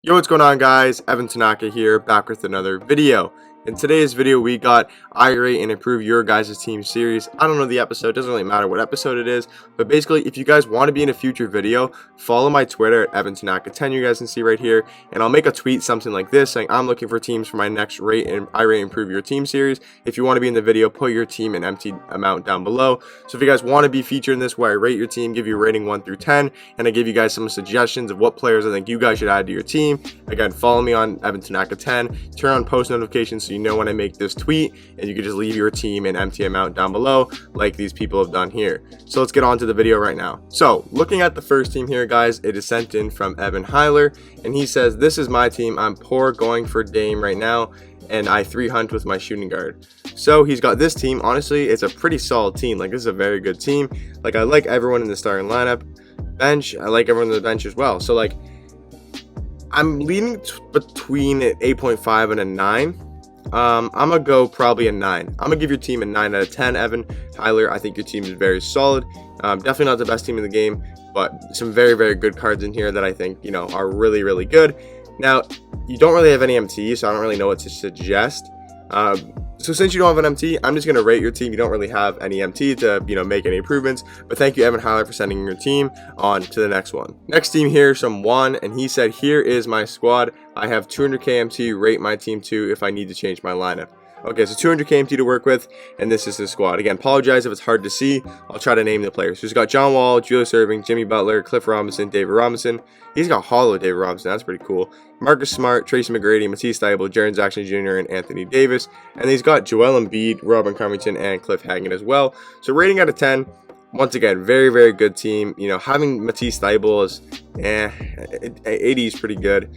Yo, what's going on, guys? Evan Tanaka here, back with another video. In today's video, we got irate and improve your guys' team series. I don't know the episode, doesn't really matter what episode it is, but basically, if you guys want to be in a future video, follow my Twitter at Evan Tanaka 10, you guys can see right here, and I'll make a tweet something like this saying I'm looking for teams for my next rate and irate improve your team series. If you want to be in the video, put your team and empty amount down below. So if you guys want to be featured in this, where I rate your team, give you a rating 1 through 10, and I give you guys some suggestions of what players I think you guys should add to your team. Again, follow me on Evan Tanaka 10, turn on post notifications so you know when I make this tweet, and you can just leave your team an empty amount down below like these people have done here. So let's get on to the video right now. So looking at the first team here, guys, it is sent in from Evan Hyler, and he says, "This is my team. I'm poor going for Dame right now, and I 3-hunt with my shooting guard." So he's got this team. Honestly, it's a pretty solid team. Like, this is a very good team. Like, I like everyone in the starting lineup. Bench, I like everyone on the bench as well. So like, I'm leaning between an 8.5 and a 9. I'm gonna go probably a 9. I'm gonna give your team a 9 out of 10, Evan Hyler. I think your team is very solid. Definitely not the best team in the game, but some very, very good cards in here that I think, you know, are really, really good. Now, you don't really have any MT, so I don't really know what to suggest. So since you don't have an MT, I'm just going to rate your team. You don't really have any MT to, you know, make any improvements. But thank you, Evan Hyler, for sending your team on to the next one. Next team here is from Juan, and he said, "Here is my squad. I have 200k MT. Rate my team 2 if I need to change my lineup." Okay, so 200k MT to work with, and this is his squad. Again, apologize if it's hard to see. I'll try to name the players. So he's got John Wall, Julius Erving, Jimmy Butler, Cliff Robinson, David Robinson. He's got hollow David Robinson. That's pretty cool. Marcus Smart, Tracy McGrady, Matisse Thybulle, Jaren Jackson Jr., and Anthony Davis. And he's got Joel Embiid, Robin Covington, and Cliff Hagan as well. So rating out of 10. Once again, very, very good team. You know, having Matisse Thybulle is, 80 is pretty good.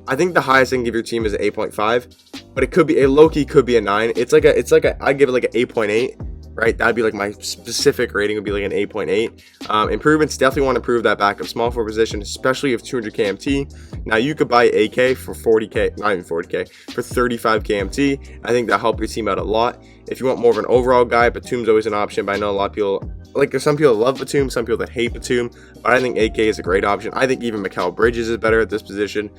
I think the highest I can give your team is an 8.5, but it could be a low-key, could be a 9. I'd give it like an 8.8, right? That'd be like my specific rating would be like an 8.8. Improvements, definitely want to improve that backup small forward position, especially if 200k MT. Now you could buy AK for 40k, not even 40k, for 35k MT. I think that'll help your team out a lot. If you want more of an overall guy, Batum's always an option, but I know a lot of people, like, there's some people that love Batum, some people that hate Batum, but I think AK is a great option. I think even Mikal Bridges is better at this position.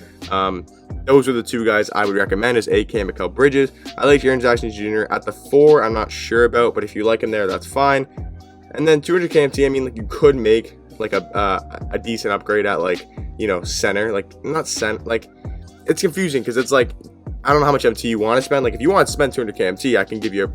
Those are the two guys I would recommend, is AK and Mikal Bridges. I like Jaren Jackson Jr. at the 4. I'm not sure about, but if you like him there, that's fine. And then 200k MT, I mean, like, you could make like a decent upgrade at, like, you know, center, like, not center, like, it's confusing because it's like, I don't know how much MT you want to spend. Like, if you want to spend 200k MT, I can give you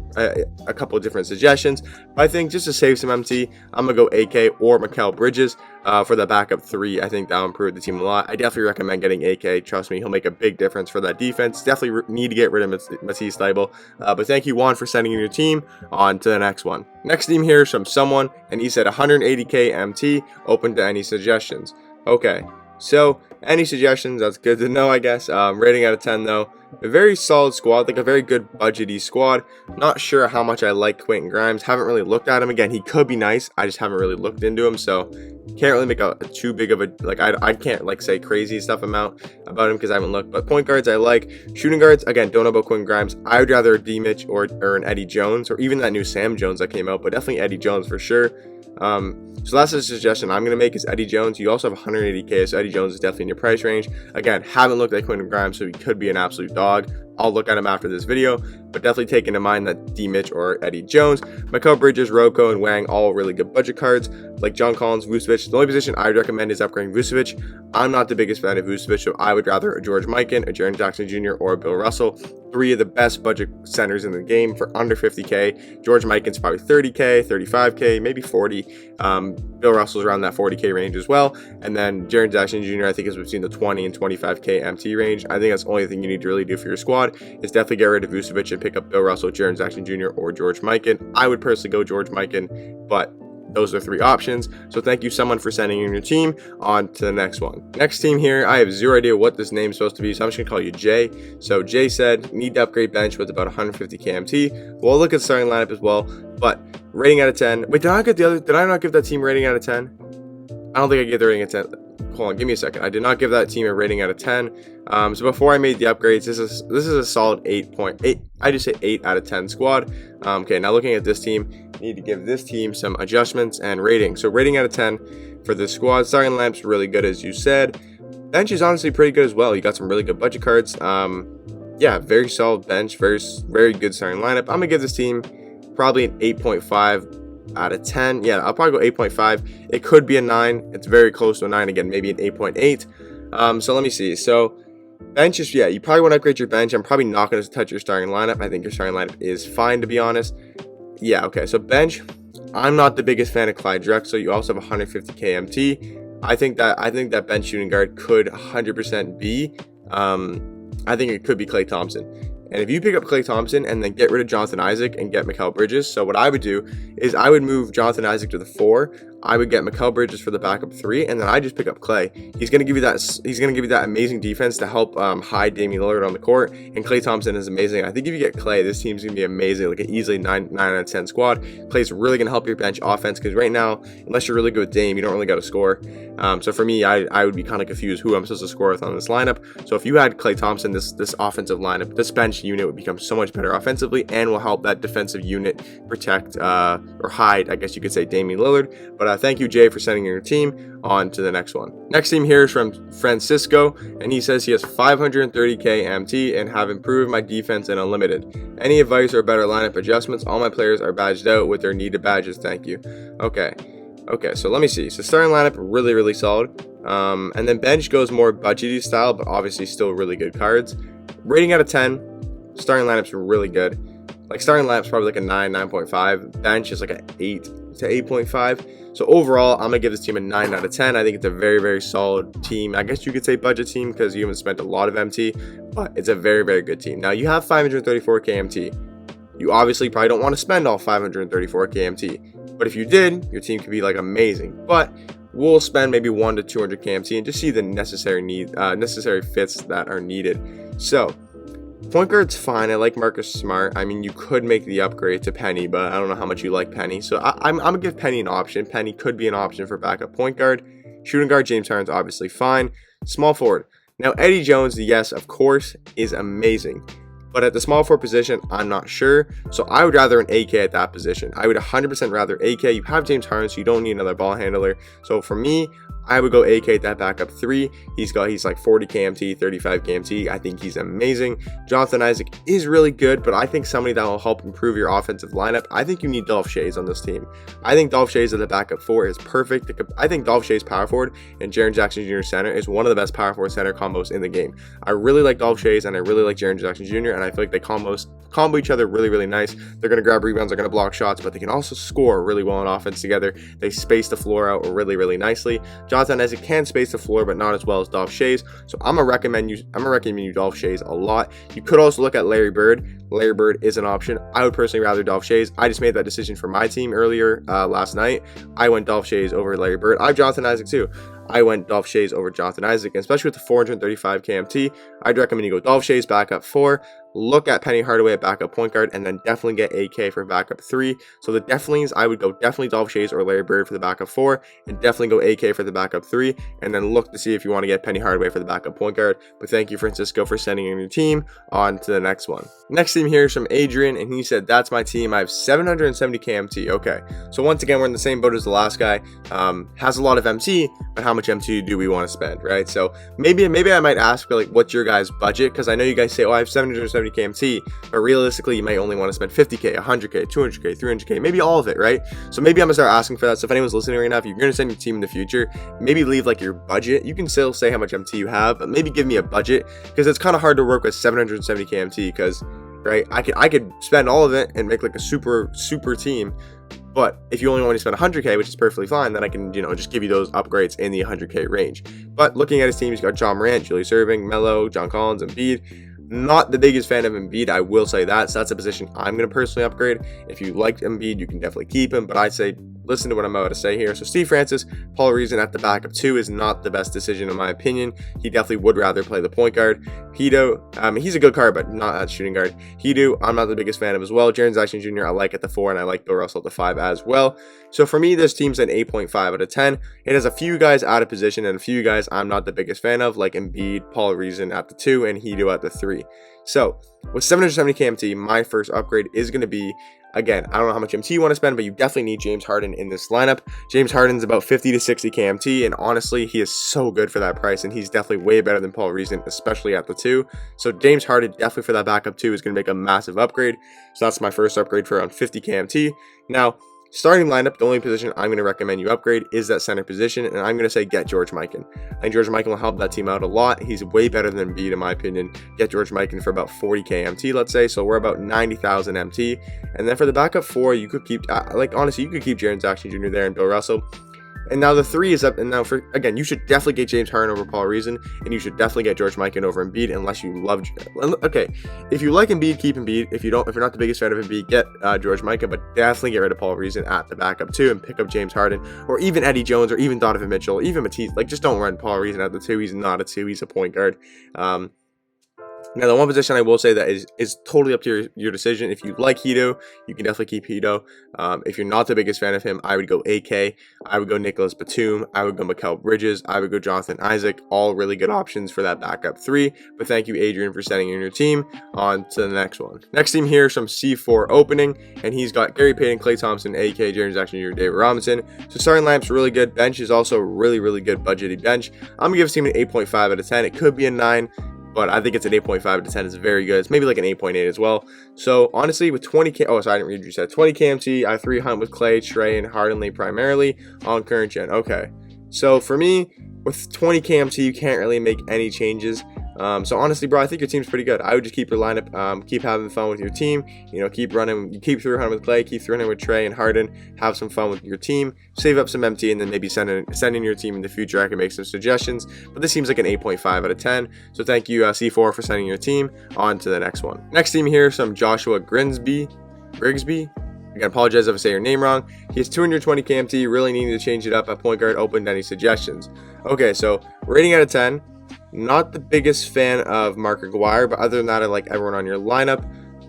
a couple of different suggestions. But I think just to save some MT, I'm going to go AK or Mikal Bridges for the backup 3. I think that'll improve the team a lot. I definitely recommend getting AK. Trust me, he'll make a big difference for that defense. Definitely need to get rid of Matisse Thybulle. But thank you, Juan, for sending in your team. On to the next one. Next team here is from someone, and he said 180k MT, open to any suggestions. Okay, so any suggestions, that's good to know, I guess. Rating out of 10, though. A very solid squad, like a very good budgety squad. Not sure how much I like Quentin Grimes. Haven't really looked at him. Again, he could be nice. I just haven't really looked into him, so can't really make a too big of a, like, I can't like say crazy stuff about him because I haven't looked. But point guards I like. Shooting guards, again, don't know about Quentin Grimes. I would rather a D-Mitch or an Eddie Jones, or even that new Sam Jones that came out, but definitely Eddie Jones for sure. So that's a suggestion I'm going to make, is Eddie Jones. You also have 180k, so Eddie Jones is definitely in your price range. Again, haven't looked at Quentin Grimes, so he could be an absolute dog. I'll look at him after this video, but definitely take into mind that D-Mitch or Eddie Jones. Mikal Bridges, Rocco, and Wang, all really good budget cards, like John Collins, Vucevic. The only position I would recommend is upgrading Vucevic. I'm not the biggest fan of Vucevic, so I would rather a George Mikan, a Jaren Jackson Jr., or a Bill Russell. 3 of the best budget centers in the game for under 50k. George Mikan's probably 30k, 35k, maybe 40. Bill Russell's around that 40k range as well. And then Jaren Jackson Jr., I think, is between the 20 and 25k MT range. I think that's the only thing you need to really do for your squad, is definitely get rid of Vucevic and pick up Bill Russell, Jaren Jackson Jr., or George Mikan. I would personally go George Mikan, but those are 3 options. So thank you, someone, for sending in your team. On to the next one. Next team here, I have zero idea what this name is supposed to be, so I'm just gonna call you Jay. So Jay said, need to upgrade bench with about 150k MT. We'll look at the starting lineup as well, but rating out of 10. Wait, did I not give that team rating out of 10? I don't think I gave the rating of 10. Hold on, give me a second. I did not give that team a rating out of 10. So before I made the upgrades, this is a solid 8.8. I just say 8 out of 10 squad. Okay, now looking at this team, need to give this team some adjustments and rating. So rating out of 10 for the squad. Starting lineups really good, as you said. bench is honestly pretty good as well. You got some really good budget cards. Yeah, very solid bench, very good starting lineup. I'm gonna give this team probably an 8.5 out of 10. Yeah, I'll probably go 8.5. It could be a 9. It's very close to a 9. Again, maybe an 8.8. So let me see. So bench is, yeah, you probably want to upgrade your bench. I'm probably not going to touch your starting lineup. I think your starting lineup is fine, to be honest. Yeah, okay. So bench, I'm not the biggest fan of Clyde Drexler. You also have 150k MT. I think that bench shooting guard could 100% be. I think it could be Klay Thompson. And if you pick up Klay Thompson and then get rid of Jonathan Isaac and get Mikal Bridges, so what I would do is I would move Jonathan Isaac to the 4. I would get Mikal Bridges for the backup 3, and then I just pick up Klay. He's gonna give you that amazing defense to help hide Damian Lillard on the court. And Klay Thompson is amazing. I think if you get Klay, this team's gonna be amazing, like an easily 9 out of 10 squad. Klay's really gonna help your bench offense because right now, unless you're really good with Dame, you don't really got to score. So for me, I would be kind of confused who I'm supposed to score with on this lineup. So if you had Klay Thompson, this offensive lineup, this bench unit would become so much better offensively and will help that defensive unit protect or hide, I guess you could say, Damian Lillard. But thank you, Jay, for sending your team on to the next one. Next team here is from Francisco, and he says he has 530k MT and have improved my defense in Unlimited. Any advice or better lineup adjustments? All my players are badged out with their needed badges. Thank you. Okay, so let me see. So starting lineup, really solid. And then bench goes more budgety style, but obviously still really good cards. Rating out of 10, starting lineup's really good. Like starting lineup's probably like a 9, 9.5. Bench is like an 8 to 8.5. So overall, I'm gonna give this team a 9 out of 10. I think it's a very solid team. I guess you could say budget team because you haven't spent a lot of MT, but it's a very good team. Now you have 534k MT. You obviously probably don't want to spend all 534k MT, but if you did, your team could be like amazing. But we'll spend maybe 1 to 200k MT and just see the necessary fits that are needed. So point guard's fine. I like Marcus Smart. I mean, you could make the upgrade to Penny, but I don't know how much you like Penny. So I'm going to give Penny an option. Penny could be an option for backup point guard. Shooting guard, James Harden's obviously fine. Small forward. Now, Eddie Jones, yes, of course, is amazing. But at the small forward position, I'm not sure. So I would rather an AK at that position. I would 100% rather AK. You have James Harden, so you don't need another ball handler. So for me, I would go AK at that backup 3. He's like 40 KMT, 35 KMT. I think he's amazing. Jonathan Isaac is really good, but I think somebody that will help improve your offensive lineup. I think you need Dolph Schayes on this team. I think Dolph Schayes at the backup 4 is perfect. I think Dolph Schayes power forward and Jaren Jackson Jr. center is one of the best power forward center combos in the game. I really like Dolph Schayes and I really like Jaren Jackson Jr. and I feel like they combo each other really nice. They're going to grab rebounds, they're going to block shots, but they can also score really well on offense together. They space the floor out really nicely. Jonathan Isaac can space the floor, but not as well as Dolph Schayes. So I'm gonna recommend you Dolph Schayes a lot. You could also look at Larry Bird. Larry Bird is an option. I would personally rather Dolph Schayes. I just made that decision for my team earlier last night. I went Dolph Schayes over Larry Bird. I have Jonathan Isaac too. I went Dolph Schayes over Jonathan Isaac, and especially with the 435 KMT, I'd recommend you go Dolph Schayes backup 4. Look at Penny Hardaway at backup point guard, and then definitely get AK for backup 3. So the definitely's, I would go definitely Dolph Schayes or Larry Bird for the backup 4, and definitely go AK for the backup 3, and then look to see if you want to get Penny Hardaway for the backup point guard. But thank you, Francisco, for sending in your team. On to the next one. Next team here is from Adrian, and he said, that's my team. I have 770 KMT. Okay, so once again, we're in the same boat as the last guy. Has a lot of MT, but how much MT do we want to spend, right? So maybe I might ask, like, what's your guys' budget? Because I know you guys say, oh, I have 770 KMT, but realistically, you might only want to spend 50k, 100k, 200k, 300k, maybe all of it, right? So maybe I'm gonna start asking for that. So if anyone's listening right now, if you're gonna send your team in the future, maybe leave like your budget. You can still say how much MT you have, but maybe give me a budget, because it's kind of hard to work with 770k MT, because right, I could spend all of it and make like a super team. But if you only want to spend 100k, which is perfectly fine, then I can, just give you those upgrades in the 100k range. But looking at his team, he's got John Morant, Julius Erving, Melo, John Collins, Embiid. Not the biggest fan of Embiid, I will say that. So that's a position I'm going to personally upgrade. If you like Embiid, you can definitely keep him. But I'd say, listen to what I'm about to say here. So Steve Francis, Paul Reason at the backup 2 is not the best decision in my opinion. He definitely would rather play the point guard. Hedo, he's a good card, but not at shooting guard. Hedo, I'm not the biggest fan of as well. Jaren Jackson Jr. I like at the 4, and I like Bill Russell at the 5 as well. So for me, this team's an 8.5 out of 10. It has a few guys out of position and a few guys I'm not the biggest fan of, like Embiid, Paul Reason at the 2, and Hedo at the 3. So with 770 KMT, my first upgrade is going to be Again, I don't know how much MT you want to spend, but you definitely need James Harden in this lineup. James Harden's about 50 to 60 KMT, and honestly, he is so good for that price, and he's definitely way better than Paul Reason, especially at the 2. So James Harden definitely for that backup 2 is going to make a massive upgrade. So that's my first upgrade for around 50 KMT. Now, starting lineup, the only position I'm going to recommend you upgrade is that center position, and I'm going to say get George Mikan. I think George Mikan will help that team out a lot. He's way better than Embiid in my opinion. Get George Mikan for about 40k MT, let's say, so we're about 90,000 MT. And then for the backup 4, you could keep, honestly, you could keep Jaren Jackson Jr. there and Bill Russell. And now the 3 is up, and now for, again, you should definitely get James Harden over Paul Reason, and you should definitely get George Mikan over Embiid unless you love, okay, if you like Embiid, keep Embiid. If you're not the biggest fan of Embiid, get George Mikan, but definitely get rid of Paul Reason at the backup 2 and pick up James Harden, or even Eddie Jones, or even Donovan Mitchell, even Matisse. Like, just don't run Paul Reason at the 2. He's not a 2, he's a point guard. Now, the one position I will say that is totally up to your decision. If you like Hito, you can definitely keep Hito. If you're not the biggest fan of him, I would go AK. I would go Nicholas Batum. I would go Mikal Bridges. I would go Jonathan Isaac. All really good options for that backup 3. But thank you, Adrian, for sending in your team. On to the next one. Next team here is from C4 opening, and he's got Gary Payton, Klay Thompson, AK, Jaren Jackson Jr., David Robinson. So starting lineup's really good. Bench is also really, really good budgety bench. I'm going to give this team an 8.5 out of 10. It could be a 9. But I think it's an 8.5 out of 10 is very good. It's maybe like an 8.8 as well. So honestly, with 20k, oh sorry, I didn't read what you said. 20 KMT, I 3 hunt with Klay, Trey, and Harden primarily on current gen. Okay, so for me, with 20 KMT, you can't really make any changes. So honestly, bro, I think your team's pretty good. I would just keep your lineup, keep having fun with your team. You know, keep running, keep 300 with Klay, keep 300 with Trey and Harden. Have some fun with your team. Save up some MT, and then maybe send in your team in the future. I can make some suggestions. But this seems like an 8.5 out of 10. So thank you, C4, for sending your team. On to the next one. Next team here, some Joshua Grigsby. Again, apologize if I say your name wrong. He has 220 KMT. Really needing to change it up at point guard. Open to any suggestions. Okay, so rating out of 10. Not the biggest fan of Mark Aguirre, but other than that, I like everyone on your lineup.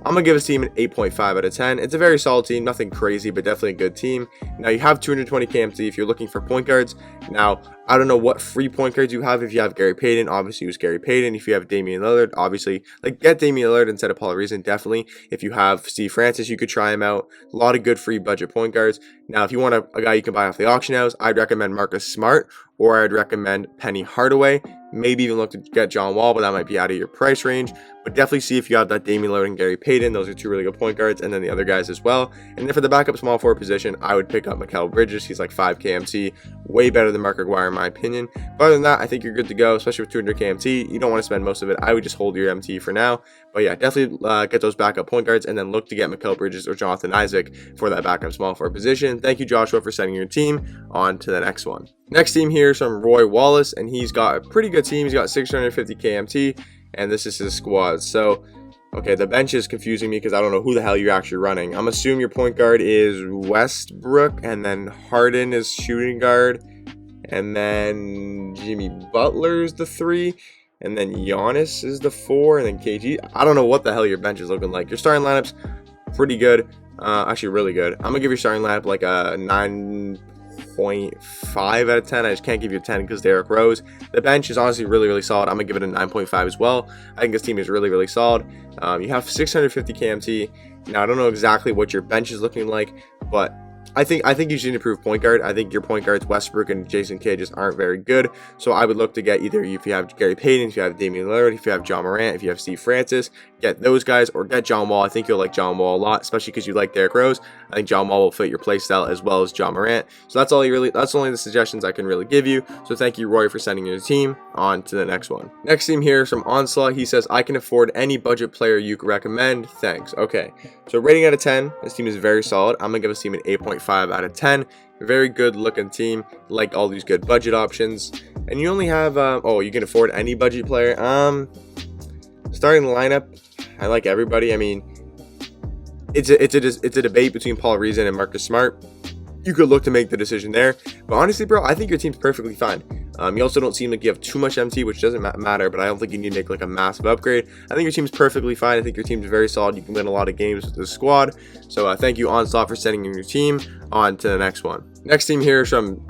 I'm going to give this team an 8.5 out of 10. It's a very solid team, nothing crazy, but definitely a good team. Now, you have 220 KMT if you're looking for point guards. Now, I don't know what free point guards you have. If you have Gary Payton, obviously use Gary Payton. If you have Damian Lillard, obviously, like, get Damian Lillard instead of Paul Reason, definitely. If you have Steve Francis, you could try him out. A lot of good free budget point guards. Now, if you want a guy you can buy off the auction house, I'd recommend Marcus Smart, or I'd recommend Penny Hardaway. Maybe even look to get John Wall, but that might be out of your price range. But definitely see if you have that Damian Lillard and Gary Payton. Those are 2 really good point guards, and then the other guys as well. And then for the backup small forward position, I would pick up Mikal Bridges. He's like 5 KMT, way better than Mark Aguirre in my opinion. But other than that, I think you're good to go, especially with 200 KMT. You don't want to spend most of it. I would just hold your MT for now. But yeah, definitely get those backup point guards, and then look to get Mikal Bridges or Jonathan Isaac for that backup small forward position. Thank you, Joshua, for sending your team. On to the next one. Next team here is from Roy Wallace, and he's got a pretty good team. He's got 650 KMT, and this is his squad. So, okay, the bench is confusing me because I don't know who the hell you're actually running. I'm assuming your point guard is Westbrook, and then Harden is shooting guard, and then Jimmy Butler's the 3, and then Giannis is the 4, and then KG. I don't know what the hell your bench is looking like. Your starting lineup's pretty good, actually really good. I'm gonna give your starting lineup like a 9.5 out of 10. I just can't give you a 10 because Derrick Rose. The bench is honestly really, really solid. I'm gonna give it a 9.5 as well. I think this team is really, really solid. You have 650 KMT. Now, I don't know exactly what your bench is looking like, but I think you should improve point guard. I think your point guards, Westbrook and Jason Kidd, just aren't very good. So I would look to get either, if you have Gary Payton, if you have Damian Lillard, if you have John Morant, if you have Steve Francis, get those guys, or get John Wall. I think you'll like John Wall a lot, especially because you like Derrick Rose. I think John Wall will fit your play style as well as John Morant. So that's only the suggestions I can really give you. So thank you, Roy, for sending your team. On to the next one. Next team here is from Onslaught. He says, I can afford any budget player you could recommend. Thanks. Okay. So rating out of 10, this team is very solid. I'm gonna give this team an 8.5 out of 10. Very good looking team, like all these good budget options. And you only have you can afford any budget player. Starting lineup, I like everybody. I mean, it's a debate between Paul Reason and Marcus Smart. You could look to make the decision there, but honestly, bro, I think your team's perfectly fine. You also don't seem like you have too much MT, which doesn't matter, but I don't think you need to make like a massive upgrade. I think your team's perfectly fine. I think your team's very solid. You can win a lot of games with this squad. So thank you, Onslaught, for sending in your team. On to the next one. Next team here is from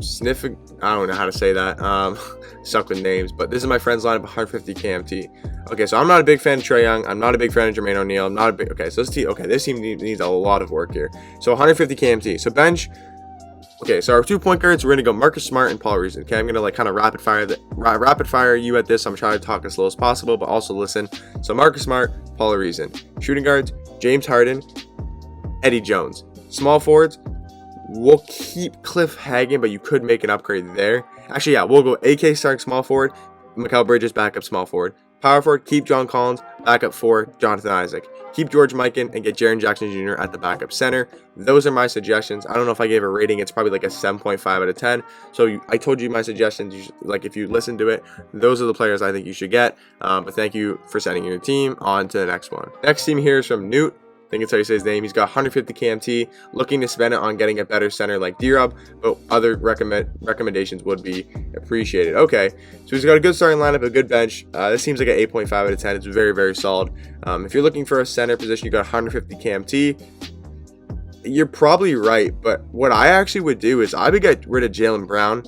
I don't know how to say that. Suck with names, but this is my friend's lineup, 150 KMT. Okay, so I'm not a big fan of Trae Young. I'm not a big fan of Jermaine O'Neal. I'm not a big. Okay, so this team needs a lot of work here. So 150 KMT. So bench. Okay, so our 2-point guards, we're gonna go Marcus Smart and Paul Reason. Okay, I'm gonna like kind of rapid fire you at this. I'm trying to talk as slow as possible, but also listen. So Marcus Smart, Paul Reason. Shooting guards, James Harden, Eddie Jones. Small forwards, we'll keep Cliff Hagan, but you could make an upgrade there. Actually, yeah, we'll go AK starting small forward, Mikal Bridges backup small forward. Power forward, keep John Collins, backup 4, Jonathan Isaac. Keep George Mikan and get Jaren Jackson Jr. at the backup center. Those are my suggestions. I don't know if I gave a rating. It's probably like a 7.5 out of 10. So I told you my suggestions. Like if you listen to it, those are the players I think you should get. But thank you for sending your team. On to the next one. Next team here is from Newt. I think it's how you say his name. He's got 150 KMT, looking to spend it on getting a better center like D-Rob, but other recommendations would be appreciated. Okay, so he's got a good starting lineup, a good bench. This seems like an 8.5 out of 10. It's very, very solid. If you're looking for a center position, you got 150 KMT. You're probably right, but what I actually would do is I would get rid of Jaylen Brown,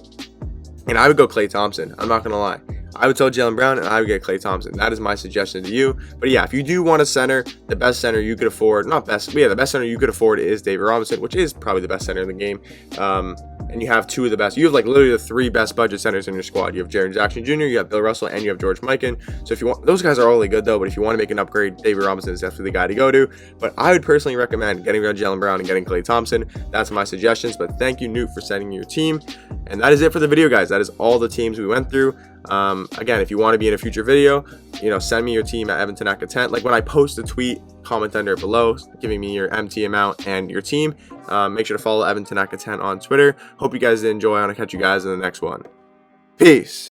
and I would go Klay Thompson. I'm not going to lie. I would tell Jaylen Brown, and I would get Klay Thompson. That is my suggestion to you. But yeah, if you do want a center, the best center you could afford, not best, but yeah, the best center you could afford is David Robinson, which is probably the best center in the game. And you have 2 of the best. You have like literally the 3 best budget centers in your squad. You have Jaren Jackson Jr., you have Bill Russell, and you have George Mikan. So if you want, those guys are all really good though. But if you want to make an upgrade, David Robinson is definitely the guy to go to. But I would personally recommend getting rid of Jaylen Brown and getting Klay Thompson. That's my suggestions. But thank you, Newt, for sending your team. And that is it for the video, guys. That is all the teams we went through. Again, if you want to be in a future video, send me your team at EvanTanaka10. Like when I post a tweet, comment under it below, giving me your MT amount and your team. Make sure to follow EvanTanaka10 on Twitter. Hope you guys did enjoy. I'm gonna catch you guys in the next one. Peace.